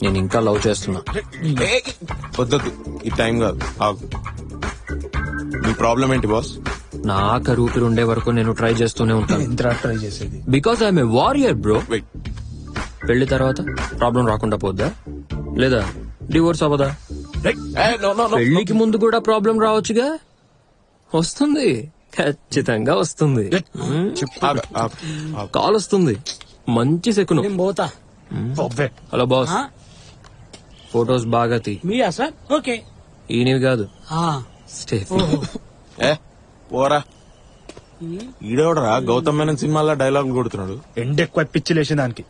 నేను ఇంకా లవ్ చేస్తున్నా. వద్దొద్దు, ఈ టైం కాదు, ఆగు. నీ ప్రాబ్లం ఏంటి బాస్? నా ఆఖరి ఊపిరి ఉండే వరకు నేను ట్రై చేస్తూనే ఉంటాను. ఎంత ట్రై చేసేది? Because I'm a warrior bro. Wait, పెళ్లి తర్వాత ప్రాబ్లం రాకుండా పోద్దా, లేదా డివోర్స్ అవ్వదా? పెళ్లికి ముందు కూడా ప్రాబ్లం రావచ్చుగా. వస్తుంది, ఖచ్చితంగా వస్తుంది. కాల్ వస్తుంది, మంచి సెకును. పోతా. హలో బాస్, ఫొటోస్ బాగా తీ. మీరా సార్? ఓకే. ఈయనవి కాదు, స్టేఫీ. పోరా. ఈడేవడరా గౌతమ్ మేనన్ సినిమాలో డైలాగ్ కొడుతున్నాడు. ఎండ ఎక్కువ పిచ్చి లేచిన దానికి.